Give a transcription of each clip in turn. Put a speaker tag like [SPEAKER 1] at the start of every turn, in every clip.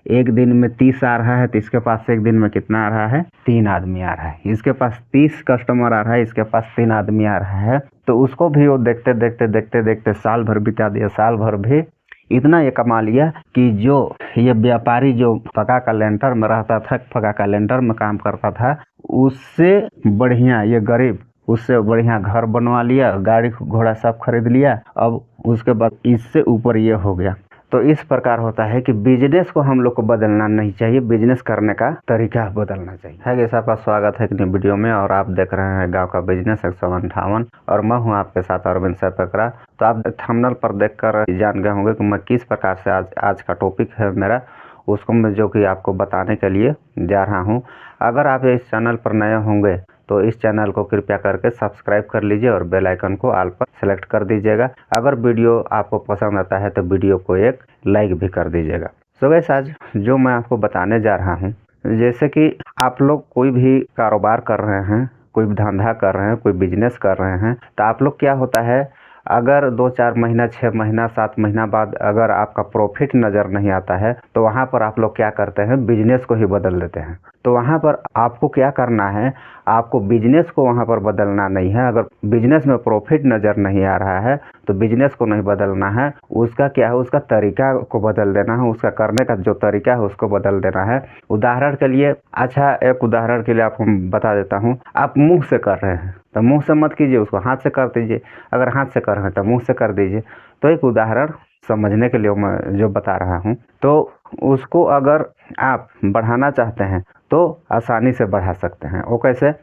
[SPEAKER 1] एक दिन में 30 आ रहा है तो इसके पास एक दिन में कितना आ रहा है, 3 आदमी आ रहा है। इसके पास 30 कस्टमर आ रहा है, इसके पास 3 आदमी आ रहा है। तो उसको भी वो देखते देखते देखते देखते साल भर बिता दिया। साल भर भी इतना ये कमा लिया कि जो ये व्यापारी जो पका कैलेंडर में रहता था, पका कैलेंडर में काम करता था, उससे बढ़िया ये गरीब उससे बढ़िया घर बनवा लिया, गाड़ी घोड़ा सब खरीद लिया। अब उसके बाद इससे ऊपर ये हो गया। तो इस प्रकार होता है कि बिजनेस को हम लोग को बदलना नहीं चाहिए, बिजनेस करने का तरीका बदलना चाहिए। है कैसे आपका स्वागत है एक नई वीडियो में, और आप देख रहे हैं गांव का बिजनेस 158 और मैं हूं आपके साथ अरविंद सरपकरा। तो आप थंबनेल पर देखकर जान गए होंगे कि मैं किस प्रकार से आज का टॉपिक है मेरा, उसको मैं जो कि आपको बताने के लिए जा रहा हूँ। अगर आप इस चैनल पर नए होंगे तो इस चैनल को कृपया करके सब्सक्राइब कर लीजिए और बेल आइकन को ऑल पर सेलेक्ट कर दीजिएगा। अगर वीडियो आपको पसंद आता है तो वीडियो को एक लाइक भी कर दीजिएगा। सो गाइस, आज जो मैं आपको बताने जा रहा हूँ, जैसे कि आप लोग कोई भी कारोबार कर रहे हैं, कोई धंधा कर रहे हैं, कोई बिजनेस कर रहे हैं, तो आप लोग क्या होता है, अगर 2-4 महीना, 6 महीना, 7 महीना बाद अगर आपका प्रॉफिट नज़र नहीं आता है तो वहाँ पर आप लोग क्या करते हैं, बिजनेस को ही बदल देते हैं। तो वहाँ पर आपको क्या करना है, आपको बिजनेस को वहाँ पर बदलना नहीं है। अगर बिजनेस में प्रॉफिट नज़र नहीं आ रहा है तो बिजनेस को नहीं बदलना है, उसका क्या है, उसका तरीका को बदल देना है, उसका करने का जो तरीका है उसको बदल देना है। उदाहरण के लिए, अच्छा एक उदाहरण के लिए आपको बता देता हूँ। आप मुँह से कर रहे हैं तो मुँह से मत कीजिए, उसको हाथ से कर दीजिए। अगर हाथ से कर रहे हैं तो मुँह से कर दीजिए। तो एक उदाहरण समझने के लिए मैं जो बता रहा हूँ, तो उसको अगर आप बढ़ाना चाहते हैं तो आसानी से बढ़ा सकते हैं। वो कैसे,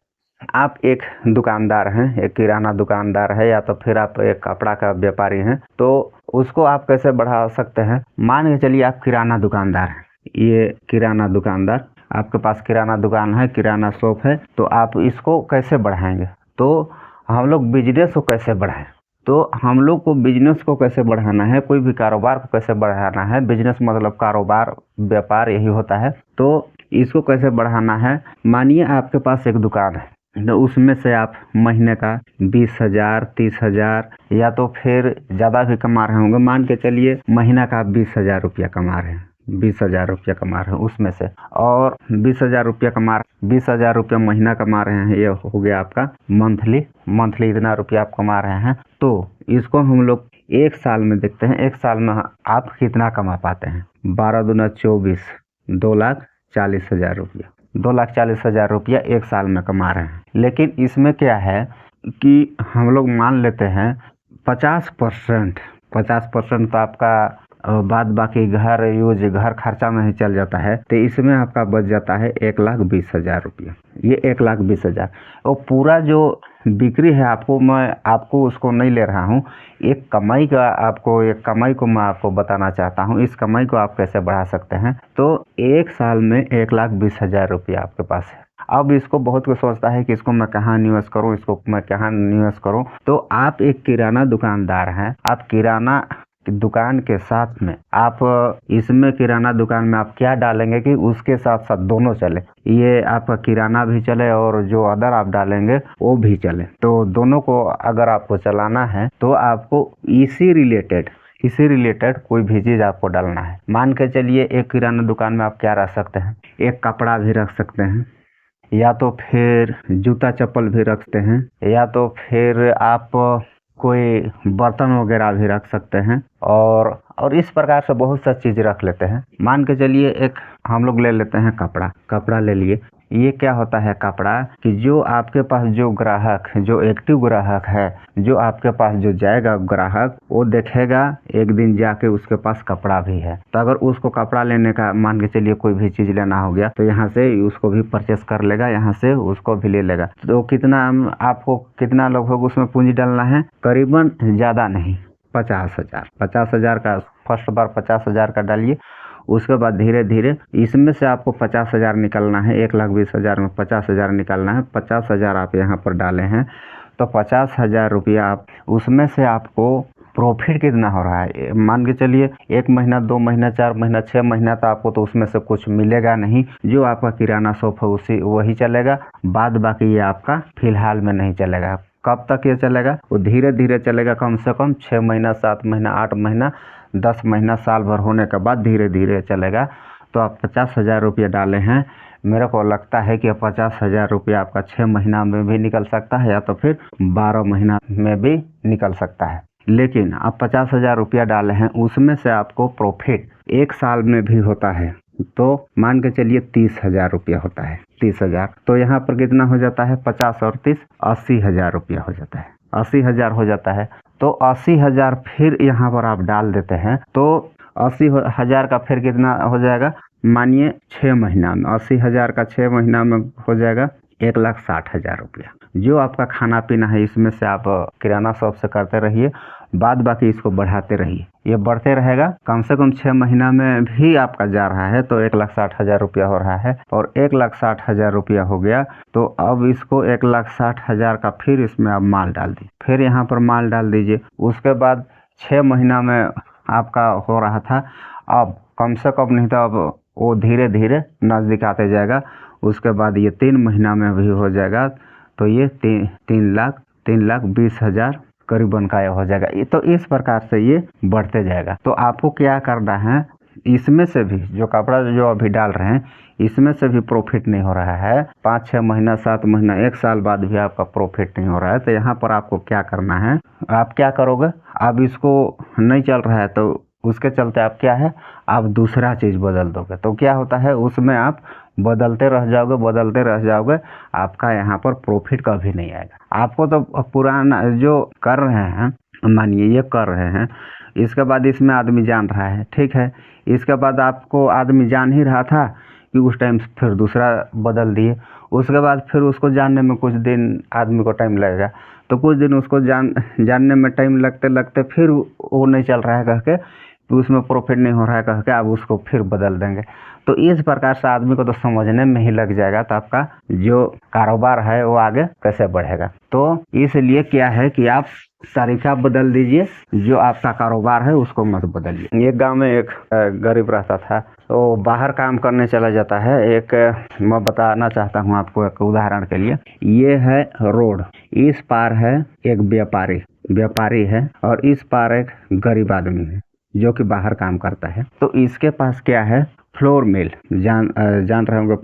[SPEAKER 1] आप एक दुकानदार हैं, एक किराना दुकानदार है, या तो फिर आप एक कपड़ा का व्यापारी हैं, तो उसको आप कैसे बढ़ा सकते हैं। मान के चलिए आप किराना दुकानदार हैं, ये किराना दुकानदार, आपके पास किराना दुकान है, किराना शॉप है, तो आप इसको कैसे बढ़ाएंगे। तो हम लोग बिजनेस को कैसे बढ़ाएं, तो हम लोग को बिजनेस को कैसे बढ़ाना है, कोई भी कारोबार को कैसे बढ़ाना है। बिजनेस मतलब कारोबार, व्यापार यही होता है। तो इसको कैसे बढ़ाना है, मानिए आपके पास एक दुकान है, तो उसमें से आप महीने का 20,000, 30,000 या तो फिर ज़्यादा भी कमा रहे होंगे। मान के चलिए महीना का आप 20,000 रुपया कमा रहे हैं, 20,000 रुपया कमा रहे हैं उसमें से, और 20,000 रुपया 20,000 रुपया महीना कमा रहे हैं, ये हो गया आपका मंथली इतना रुपया आप कमा रहे हैं। तो इसको हम लोग एक साल में देखते हैं, एक साल में आप कितना कमा पाते हैं। 12 दूना 24, 2,40,000 रुपया, 2,40,000 रुपया एक साल में कमा रहे हैं। लेकिन इसमें क्या है कि हम लोग मान लेते हैं 50% तो आपका बाद बाकी घर यूज, घर खर्चा में ही चल जाता है। तो इसमें आपका बच जाता है 1,20,000 रुपया। ये 1,20,000 और पूरा जो बिक्री है, आपको उसको नहीं ले रहा हूँ, एक कमाई को मैं आपको बताना चाहता हूँ। इस कमाई को आप कैसे बढ़ा सकते हैं। तो एक साल में 1,20,000 रुपया आपके पास है। अब इसको बहुत कोई सोचता है कि इसको मैं कहाँ निवेश करूँ, इसको मैं कहाँ निवेश करूँ। तो आप एक किराना दुकानदार हैं, आप किराना दुकान के साथ में आप इसमें किराना दुकान में आप क्या डालेंगे कि उसके साथ साथ दोनों चले, ये आपका किराना भी चले और जो अदर आप डालेंगे वो भी चले। तो दोनों को अगर आपको चलाना है तो आपको इसी रिलेटेड कोई भी चीज़ आपको डालना है। मान के चलिए एक किराना दुकान में आप क्या रख सकते हैं, एक कपड़ा भी रख सकते हैं, या तो फिर जूता चप्पल भी रखते हैं, या तो फिर आप कोई बर्तन वगैरह भी रख सकते हैं, और इस प्रकार से बहुत सा चीज़ रख लेते हैं। मान के चलिए एक हम लोग ले लेते हैं कपड़ा ले लिए। ये क्या होता है कपड़ा, कि जो आपके पास जो ग्राहक, जो एक्टिव ग्राहक है, जो आपके पास जो जाएगा ग्राहक, वो देखेगा एक दिन जाके उसके पास कपड़ा भी है। तो अगर उसको कपड़ा लेने का, मान के चलिए कोई भी चीज़ लेना हो गया, तो यहाँ से उसको भी परचेस कर लेगा, यहाँ से उसको भी ले लेगा। तो आपको कितना लगभग उसमें पूंजी डालना है, करीबन ज़्यादा नहीं, 50,000 का फर्स्ट बार 50,000 का डालिए। उसके बाद धीरे धीरे इसमें से आपको 50,000 निकालना है। 1,20,000 में 50,000 निकालना है। 50,000 आप यहाँ पर डाले हैं, तो 50,000 रुपया आप उसमें से आपको प्रॉफिट कितना हो रहा है, मान के चलिए 1 महीना, 2 महीना, 4 महीना, 6 महीना, तो आपको तो उसमें से कुछ मिलेगा नहीं। जो आपका किराना शॉप है वही चलेगा, बाद बाकी ये आपका फिलहाल में नहीं चलेगा। कब तक ये चलेगा, वो धीरे धीरे चलेगा, कम से कम 6 महीना, 7 महीना, 8 महीना, 10 महीना, साल भर होने के बाद धीरे धीरे चलेगा। तो आप 50,000 रुपये डाले हैं। मेरे को लगता है कि 50,000 रुपया आपका 6 महीना में भी निकल सकता है या तो फिर 12 महीना में भी निकल सकता है। लेकिन आप 50,000 रुपया डाले हैं, उसमें से आपको प्रॉफिट 1 साल में भी होता है तो मान के चलिए 30,000 रुपया होता है। 30,000 तो यहाँ पर कितना हो जाता है, 50 और 30 80,000 रुपया हो जाता है। 80,000 हो जाता है तो 80,000 फिर यहाँ पर आप डाल देते हैं तो 80,000 का फिर कितना हो जाएगा, मानिए 6 महीना में 80,000 का 6 महीना में हो जाएगा 1,60,000 रुपया। जो आपका खाना पीना है इसमें से आप किराना शॉप से करते रहिए, बाद बाकी इसको बढ़ाते रहिए, ये बढ़ते रहेगा। कम से कम 6 महीना में भी आपका जा रहा है तो 1,60,000 रुपया हो रहा है और 1,60,000 रुपया हो गया तो अब इसको 1,60,000 का फिर इसमें आप माल डाल दीजिए, फिर यहाँ पर माल डाल दीजिए। उसके बाद 6 महीना में आपका हो रहा था, अब कम से कम नहीं तो अब वो धीरे धीरे नज़दीक आते जाएगा। उसके बाद ये 3 महीना में भी हो जाएगा तो ये 3,20,000 करीबन का हो जाएगा। तो इस प्रकार से ये बढ़ते जाएगा। तो आपको क्या करना है, इसमें से भी जो कपड़ा जो अभी डाल रहे हैं इसमें से भी प्रॉफिट नहीं हो रहा है, 5-6 महीना 7 महीना 1 साल बाद भी आपका प्रॉफिट नहीं हो रहा है, तो यहाँ पर आपको क्या करना है, आप क्या करोगे, अब इसको नहीं चल रहा है तो उसके चलते आप क्या है, आप दूसरा चीज़ बदल दोगे। तो क्या होता है, उसमें आप बदलते रह जाओगे, आपका यहाँ पर प्रॉफिट कभी नहीं आएगा। आपको तो पुराना जो कर रहे हैं, मानिए ये कर रहे हैं, इसके बाद इसमें आदमी जान रहा है, ठीक है, इसके बाद आपको आदमी जान ही रहा था कि उस टाइम फिर दूसरा बदल दिए, उसके बाद फिर उसको जानने में कुछ दिन आदमी को टाइम लगेगा, तो कुछ दिन उसको जानने में टाइम लगते फिर वो नहीं चल रहा है कह के, तो उसमें प्रॉफिट नहीं हो रहा है कह के आप उसको फिर बदल देंगे। तो इस प्रकार से आदमी को तो समझने में ही लग जाएगा, तो आपका जो कारोबार है वो आगे कैसे बढ़ेगा। तो इसलिए क्या है कि आप तरीका बदल दीजिए, जो आपका कारोबार है उसको मत बदलिए। एक गांव में एक गरीब रहता था, तो बाहर काम करने चला जाता है। एक मैं बताना चाहता हूँ आपको एक उदाहरण के लिए, ये है रोड, इस पार है एक व्यापारी है और इस पार एक गरीब आदमी है जो कि बाहर काम करता है। तो इसके पास क्या है, फ्लोर मिल, जान रहे होंगे,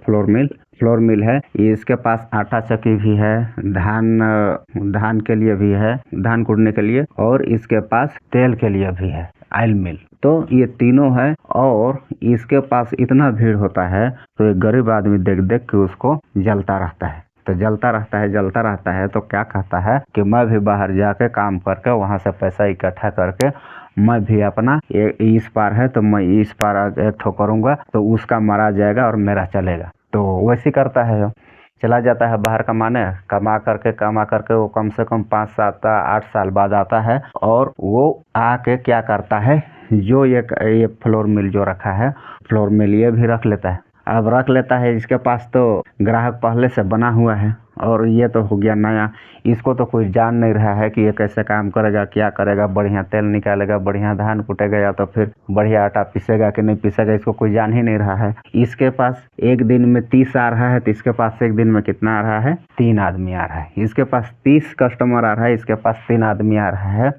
[SPEAKER 1] फ्लोर मिल है। इसके पास आटा चक्की भी है, धान के लिए भी है, धान कूटने के लिए, और इसके पास तेल के लिए भी है, ऑयल मिल। तो ये तीनों है और इसके पास इतना भीड़ होता है तो एक गरीब आदमी देख के उसको जलता रहता है। तो जलता रहता है तो क्या कहता है कि मैं भी बाहर जाके काम करके वहां से पैसा इकट्ठा करके मैं भी अपना इस पार है तो मैं इस पार एक ठो करूँगा तो उसका मारा जाएगा और मेरा चलेगा। तो वैसे करता है, चला जाता है बाहर कमा करके वो कम से कम 5, 7, 8 साल बाद आता है और वो आके क्या करता है, जो ये फ्लोर मिल जो रखा है, फ्लोर मिल ये भी रख लेता है। अब रख लेता है, इसके पास तो ग्राहक पहले से बना हुआ है और ये तो हो गया नया, इसको तो कोई जान नहीं रहा है कि ये कैसे काम करेगा, क्या करेगा, बढ़िया तेल निकालेगा, बढ़िया धान कूटेगा या तो फिर बढ़िया आटा पीसेगा कि नहीं पीसेगा, इसको कोई जान ही नहीं रहा है। इसके पास एक दिन में 30 आ रहा है तो इसके पास एक दिन में कितना आ रहा है, 3 आदमी आ रहा है। इसके पास 30 कस्टमर आ रहा है, इसके पास 3 आदमी आ रहा है।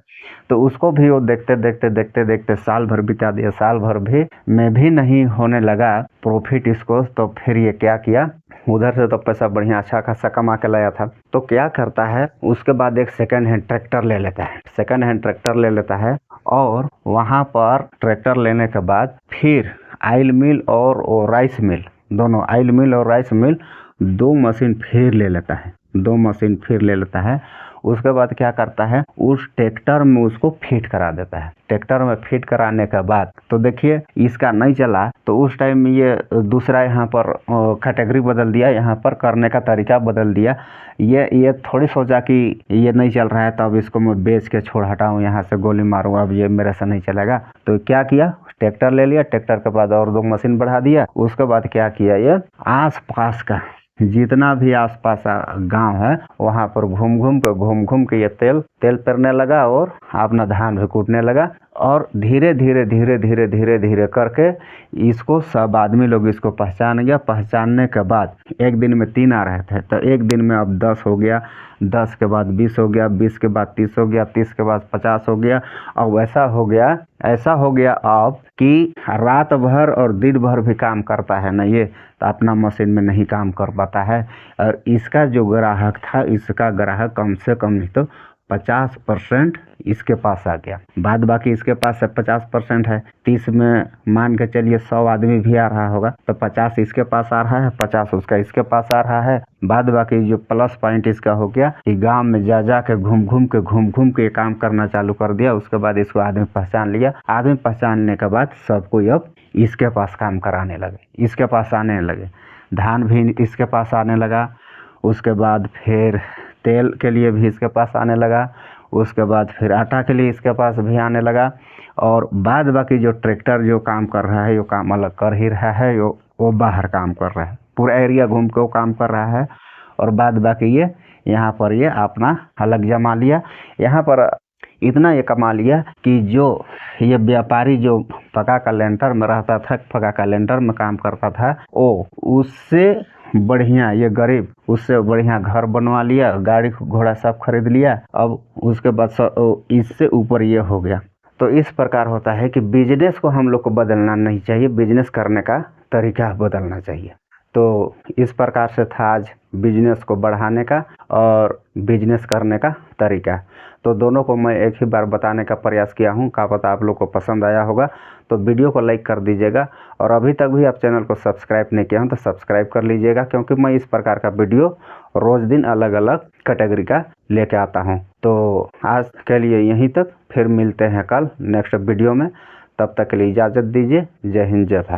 [SPEAKER 1] तो उसको भी वो देखते साल भर बिता दिया, साल भर भी में भी नहीं होने लगा प्रॉफिट इसको। तो फिर ये क्या किया, उधर से तो पैसा बढ़िया अच्छा खासा कमा के लाया था, तो क्या करता है, उसके बाद एक सेकंड हैंड ट्रैक्टर ले लेता है और वहाँ पर ट्रैक्टर लेने के बाद फिर ऑयल मिल और राइस मिल, दोनों ऑयल मिल और राइस मिल 2 मशीन फिर ले लेता है। उसके बाद क्या करता है, उस ट्रैक्टर में उसको फिट करा देता है। ट्रैक्टर में फिट कराने के बाद तो देखिए इसका नहीं चला तो उस टाइम ये दूसरा यहाँ पर कैटेगरी बदल दिया, यहाँ पर करने का तरीका बदल दिया। ये थोड़ी सोचा कि ये नहीं चल रहा है तो अब इसको मैं बेच के छोड़ हटाऊँ, यहाँ से गोली मारूँ, अब ये मेरे से नहीं चलेगा। तो क्या किया, ट्रैक्टर ले लिया, ट्रैक्टर के बाद और 2 मशीन बढ़ा दिया। उसके बाद क्या किया, ये आस पास का जितना भी आसपास गांव है वहां पर घूम घूम के ये तेल पेरने लगा और अपना धान भी कूटने लगा और धीरे धीरे धीरे धीरे धीरे धीरे करके इसको सब आदमी लोग इसको पहचान गया। पहचानने के बाद एक दिन में 3 आ रहे थे, तो एक दिन में अब 10 हो गया, 10 के बाद 20 हो गया, 20 के बाद 30 हो गया, 30 के बाद 50 हो गया। और ऐसा हो गया अब कि रात भर और दिन भर भी काम करता है ना ये, तो अपना मशीन में नहीं काम कर पाता है। और इसका जो ग्राहक था, इसका ग्राहक कम से कम नहीं तो 50% इसके पास आ गया। बाद बाकी इसके पास 50% है, 30 में मान के चलिए 100 आदमी भी आ रहा होगा, तो 50 इसके पास आ रहा है, 50 उसका इसके पास आ रहा है। बाद बाकी जो प्लस पॉइंट इसका हो गया कि गांव में जा के घूम घूम के काम करना चालू कर दिया। उसके बाद इसको आदमी पहचान लिया। आदमी पहचानने के बाद सब कोई अब इसके पास काम कराने लगे, इसके पास आने लगे। धान भी इसके पास आने लगा, उसके बाद फिर तेल के लिए भी इसके पास आने लगा, उसके बाद फिर आटा के लिए इसके पास भी आने लगा। और बाद बाकी जो ट्रैक्टर जो काम कर रहा है, वो काम अलग कर ही रहा है, वो बाहर काम कर रहा है, पूरा एरिया घूम के वो काम कर रहा है। और बाद बाकी ये यहाँ पर ये अपना अलग जमा लिया। यहाँ पर इतना ये कमा लिया कि जो ये व्यापारी जो पका कैलेंडर में रहता था, पका कैलेंडर में काम करता था, वो उससे बढ़िया ये गरीब उससे बढ़िया घर बनवा लिया, गाड़ी घोड़ा सब खरीद लिया। अब उसके बाद इससे ऊपर ये हो गया। तो इस प्रकार होता है कि बिजनेस को हम लोग को बदलना नहीं चाहिए, बिजनेस करने का तरीका बदलना चाहिए। तो इस प्रकार से था आज बिजनेस को बढ़ाने का और बिजनेस करने का तरीका। तो दोनों को मैं एक ही बार बताने का प्रयास किया हूँ, क्या पता आप लोग को पसंद आया होगा। तो वीडियो को लाइक कर दीजिएगा, और अभी तक भी आप चैनल को सब्सक्राइब नहीं किया हूँ तो सब्सक्राइब कर लीजिएगा, क्योंकि मैं इस प्रकार का वीडियो रोज़ दिन अलग अलग कैटेगरी का लेके आता हूँ। तो आज के लिए यहीं तक, फिर मिलते हैं कल नेक्स्ट वीडियो में। तब तक के लिए इजाज़त दीजिए। जय हिंद, जय भारत।